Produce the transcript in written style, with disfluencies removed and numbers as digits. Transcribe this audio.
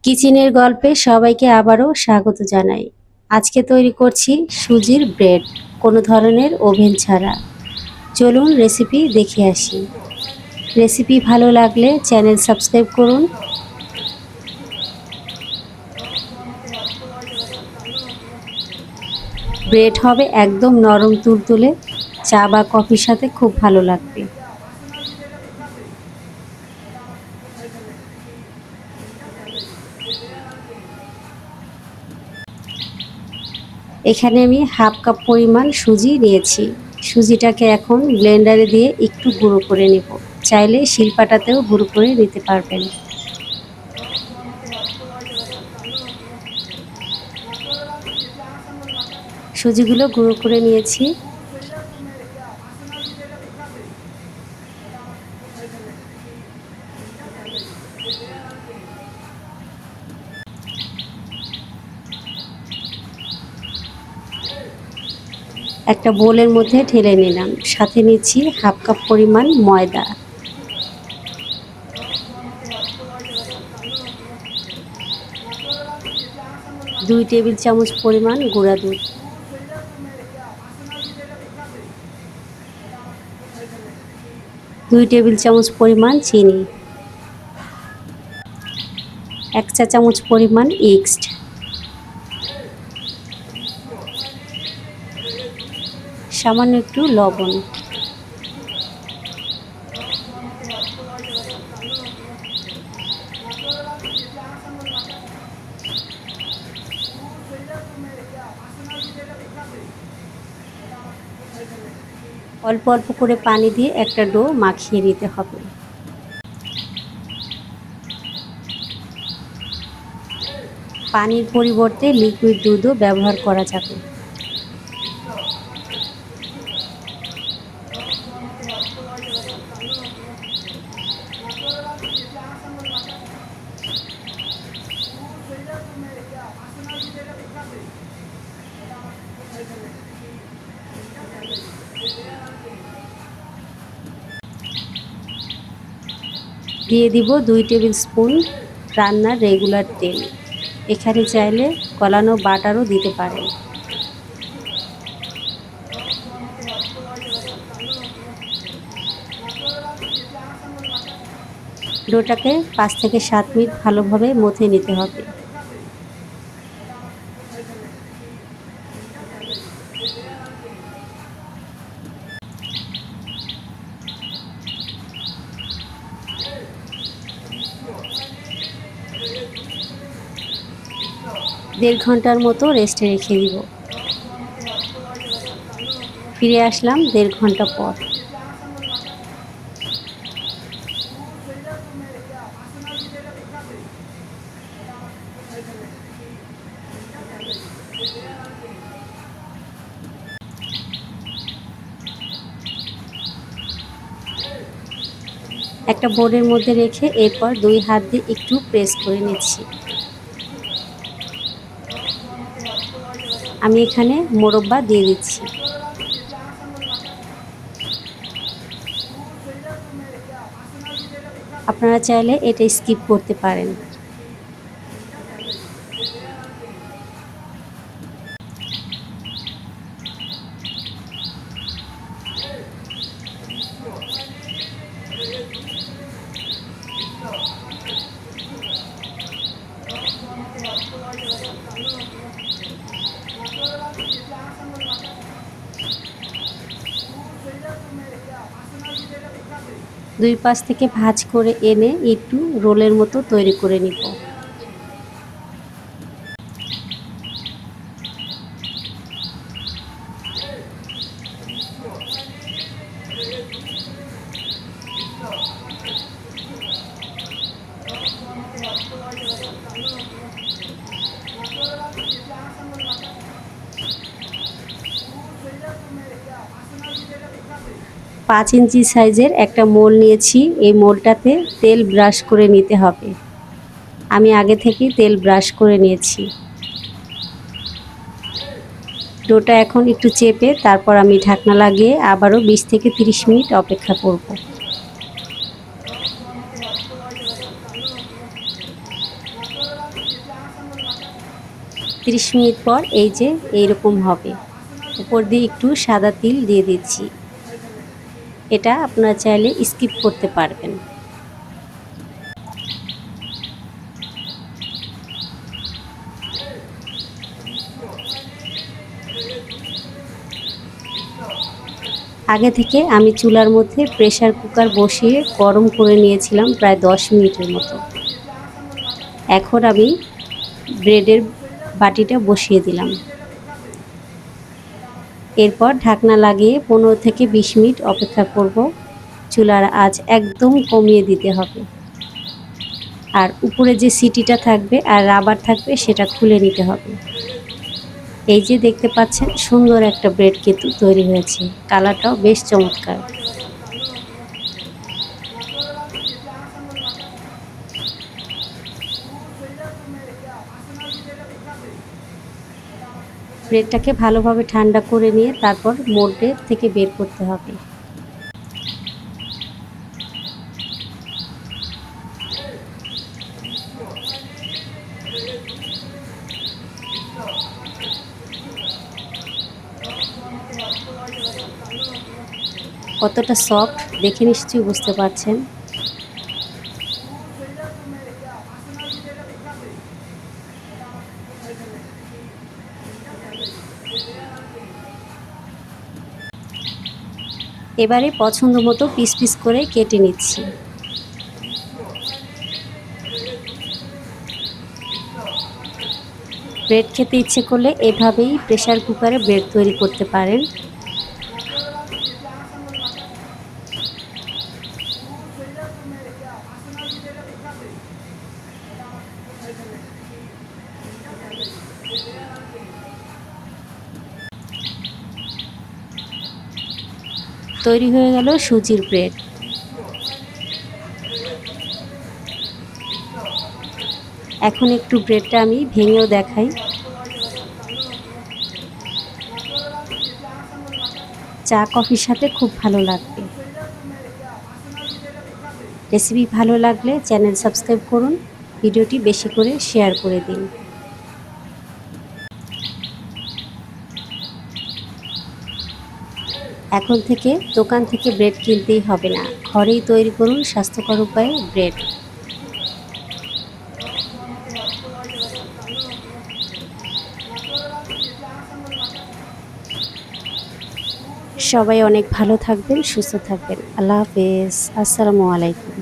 কিচেনের গল্পে সবাইকে আবারও স্বাগত জানাই। আজকে তৈরি করছি সুজির ব্রেড, কোনো ধরনের ওভেন ছাড়া। চলুন রেসিপি দেখে আসি। রেসিপি ভালো লাগলে চ্যানেল সাবস্ক্রাইব করুন। ব্রেড হবে একদম নরম তুলতুলে, চা বা কফির সাথে খুব ভালো লাগবে। এখানে আমি হাফ কাপ পরিমাণ সুজি নিয়েছি। সুজিটাকে এখন ব্লেন্ডারে দিয়ে একটু গুঁড়ো করে নেব। চাইলে শিলপাটাতেও গুঁড়ো করে নিতে পারবেন। সুজিগুলো গুঁড়ো করে নিয়েছি। 1টা বোলের মধ্যে ঢেলে নিলাম। সাথে নিচ্ছি হাফ কাপ পরিমাণ ময়দা, 2 টেবিল চামচ পরিমাণ গুঁড়া দুধ, 2 টেবিল চামচ পরিমাণ চিনি, 1 চা চামচ পরিমাণ ইস্ট, সামান্য একটু লবণ। অল্প অল্প করে পানি দিয়ে একটা ডো মাখিয়ে নিতে হবে। পানির পরিবর্তে লিকুইড দুধও ব্যবহার করা যাবে। দিয়ে দিব 2 টেবিল স্পুন রান্নার রেগুলার তেল। এখানে চাইলে গলানো বাটারও দিতে পারেন। ডোটাকে 5 থেকে 7 মিনিট ভালোভাবে মথে নিতে হবে। দেড় ঘন্টার মতো রেস্টে রেখে দিব। ফিরে আসলাম 1.5 ঘন্টা পর। একটা বোর্ডের মধ্যে রেখে এরপর 2 হাত দিয়ে একটু প্রেস করে নিচ্ছি। আমি এখানে মোরব্বা দিয়ে দিচ্ছি। আপনারা চাইলে এটা স্কিপ করতে পারেন। দুই পাশ থেকে ভাঁজ করে এনে একটু রোলের মতো তৈরি করে নিব। পাঁচ ইঞ্চি সাইজের একটা মোল নিয়েছি। এই মোলটাতে তেল ব্রাশ করে নিতে হবে। আমি আগে থেকেই তেল ব্রাশ করে নিয়েছি। ডোটা এখন একটু চেপে তারপর আমি ঢাকনা লাগিয়ে আবারও 20 থেকে 30 মিনিট অপেক্ষা করব। 30 মিনিট পর এই যে এইরকম হবে। উপর দিয়ে একটু সাদা তিল দিয়ে দিচ্ছি। এটা আপনারা চাইলে স্কিপ করতে পারবেন। আগে থেকে আমি চুলার মধ্যে প্রেসার কুকার বসিয়ে গরম করে নিয়েছিলাম প্রায় 10 মিনিটের মতো। এখন আমি ব্রেডের বাটিটা বসিয়ে দিলাম। এরপর ঢাকনা লাগিয়ে 15 থেকে 20 মিনিট অপেক্ষা করব। চুলার আঁচ একদম কমিয়ে দিতে হবে। আর উপরে যে সিটিটা থাকবে আর রাবার থাকবে সেটা খুলে নিতে হবে। এই যে দেখতে পাচ্ছেন সুন্দর একটা ব্রেড কিন্তু তৈরি হয়েছে। কালারটাও বেশ চমৎকার। ব্রেডটাকে ভালোভাবে ঠান্ডা করে নিয়ে তারপর মোল্ডের থেকে বের করতে হবে। কতটা সফট দেখে নিশ্চয়ই বুঝতে পারছেন। এবারে পছন্দ মতো পিস পিস করে কেটে নিচ্ছি। ব্রেড খেতে ইচ্ছে করলে এভাবেই প্রেসার কুকারে ব্রেড তৈরি করতে পারেন। তৈরি হয়ে গেল সুজির ব্রেড। এখন একটু ব্রেডটা আমি ভেঙেও দেখাই। চা কফির সাথে খুব ভালো লাগবে। রেসিপি ভালো লাগলে চ্যানেল সাবস্ক্রাইব করুন, ভিডিওটি বেশি করে শেয়ার করে দিন। এখন থেকে দোকান থেকে ব্রেড কিনতেই হবে না, ঘরেই তৈরি করুন স্বাস্থ্যকর উপায়ে ব্রেড। সবাই অনেক ভালো থাকবেন, সুস্থ থাকবেন। আল্লাহ হাফেজ। আসসালামু আলাইকুম।